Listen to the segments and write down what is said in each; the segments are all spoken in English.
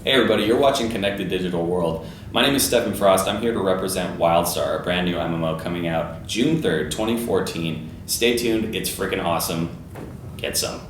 Hey everybody, you're watching Connected Digital World. My name is Stephan Frost. I'm here to represent WildStar, a brand new MMO coming out June 3rd, 2014. Stay tuned, it's freaking awesome. Get some.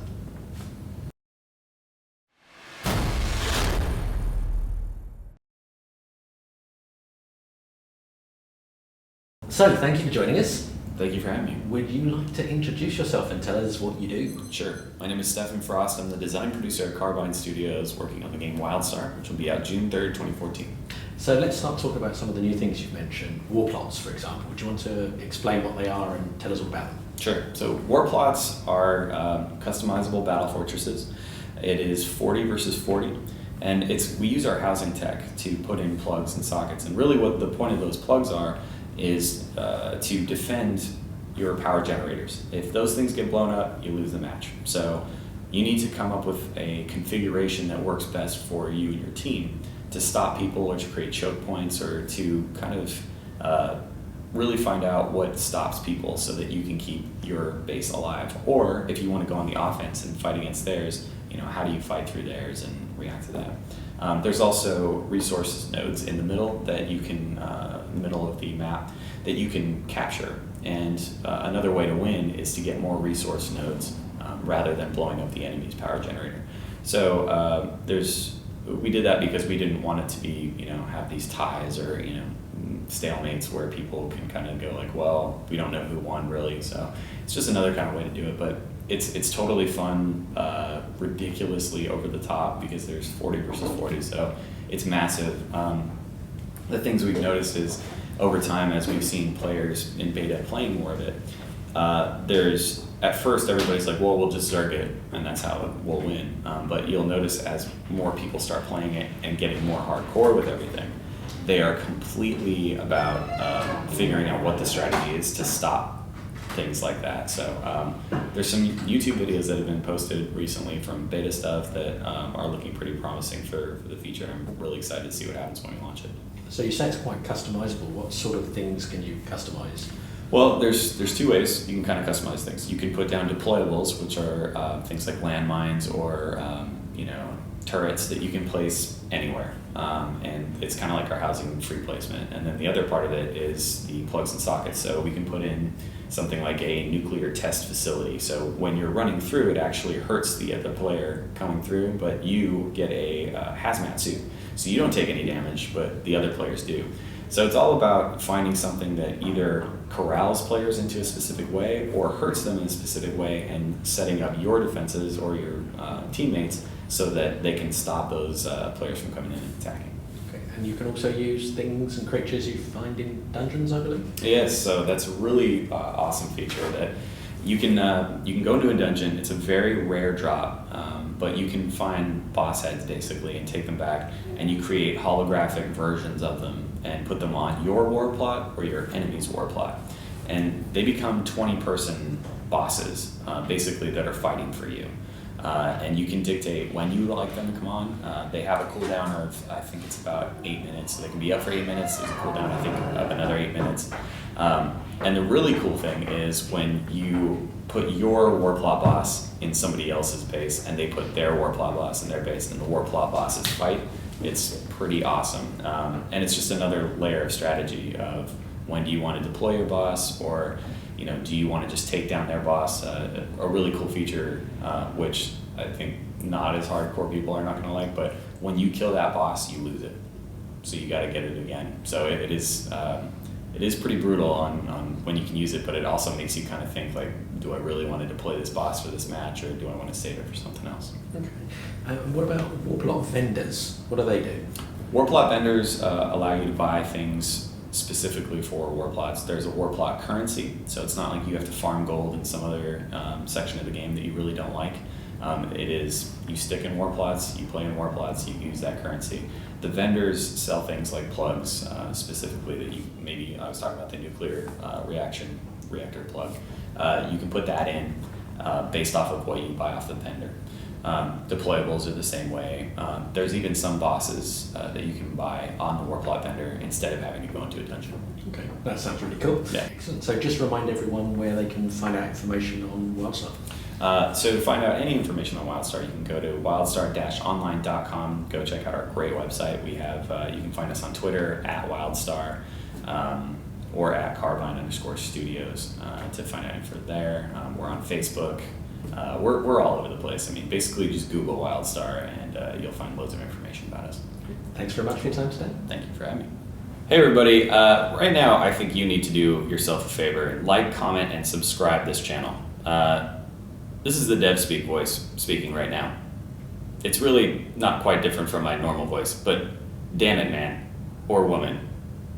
So, thank you for joining us. Thank you for having me. Would you like to introduce yourself and tell us what you do? Sure. My name is Stephan Frost. I'm the design producer at Carbine Studios working on the game WildStar, which will be out June 3rd, 2014. So let's start talking about some of the new things you've mentioned. Warplots, for example. Do you want to explain what they are and tell us all about them? Sure. So Warplots are customizable battle fortresses. It is 40 versus 40. And we use our housing tech to put in plugs and sockets. And really what the point of those plugs are is to defend your power generators. If those things get blown up, you lose the match. So you need to come up with a configuration that works best for you and your team to stop people or to create choke points or to kind of really find out what stops people so that you can keep your base alive. Or if you want to go on the offense and fight against theirs, how do you fight through theirs and react to that? There's also resource nodes in the middle that you can, in the middle of the map, that you can capture. And another way to win is to get more resource nodes rather than blowing up the enemy's power generator. So we did that because we didn't want it to be, have these ties or, stalemates where people can kind of go like, well, we don't know who won really. So it's just another kind of way to do it. But it's totally fun, ridiculously over the top because there's 40 versus 40, so it's massive. The things we've noticed is over time, as we've seen players in beta playing more of it, at first everybody's like, well, we'll just Zerg it, and that's how we'll win. But you'll notice as more people start playing it and getting more hardcore with everything, they are completely about figuring out what the strategy is to stop things like that. So there's some YouTube videos that have been posted recently from beta stuff that are looking pretty promising for the feature. I'm really excited to see what happens when we launch it. So you say it's quite customizable. What sort of things can you customize? Well, there's two ways you can kind of customize things. You can put down deployables, which are things like landmines or turrets that you can place anywhere. And it's kind of like our housing free placement. And then the other part of it is the plugs and sockets. So we can put in something like a nuclear test facility. So when you're running through, it actually hurts the other player coming through, but you get a hazmat suit. So you don't take any damage, but the other players do. So it's all about finding something that either corrals players into a specific way or hurts them in a specific way and setting up your defenses or your teammates so that they can stop those players from coming in and attacking. Okay. And you can also use things and creatures you find in dungeons, I believe? Yes, so that's a really awesome feature that you can go into a dungeon. It's a very rare drop, but you can find boss heads basically and take them back, and you create holographic versions of them and put them on your war plot or your enemy's war plot. And they become 20-person bosses, basically, that are fighting for you. And you can dictate when you would like them to come on. They have a cooldown of, I think it's about 8 minutes, so they can be up for 8 minutes. There's a cooldown, I think, of another 8 minutes. And the really cool thing is when you put your warplot boss in somebody else's base and they put their warplot boss in their base and the warplot bosses fight, it's pretty awesome. And it's just another layer of strategy of when do you want to deploy your boss, or do you want to just take down their boss? A really cool feature, which I think not as hardcore people are not going to like, but when you kill that boss, you lose it. So you got to get it again. So it is pretty brutal on when you can use it, but it also makes you kind of think like, do I really want to deploy this boss for this match, or do I want to save it for something else? Okay. What about Warplot vendors? What do they do? Warplot vendors allow you to buy things specifically for warplots. There's a warplot currency, so it's not like you have to farm gold in some other section of the game that you really don't like. It is, you stick in warplots, you play in warplots, you use that currency. The vendors sell things like plugs, specifically that I was talking about the nuclear reactor plug. You can put that in based off of what you buy off the vendor. Deployables are the same way. There's even some bosses that you can buy on the Warplot vendor instead of having to go into a dungeon. Okay, that sounds really cool. Yeah. Excellent. So just remind everyone where they can find out information on WildStar. So to find out any information on WildStar, you can go to wildstar-online.com. Go check out our great website. We have, you can find us on Twitter @WildStar or @Carbine_Studios to find out info there. We're on Facebook. We're all over the place. I mean, basically just Google WildStar and you'll find loads of information about us. Thanks very much for your time today. Thank you for having me. Hey everybody, right now I think you need to do yourself a favor. Like, comment, and subscribe this channel. This is the DevSpeak voice speaking right now. It's really not quite different from my normal voice, but damn it man, or woman,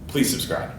please subscribe.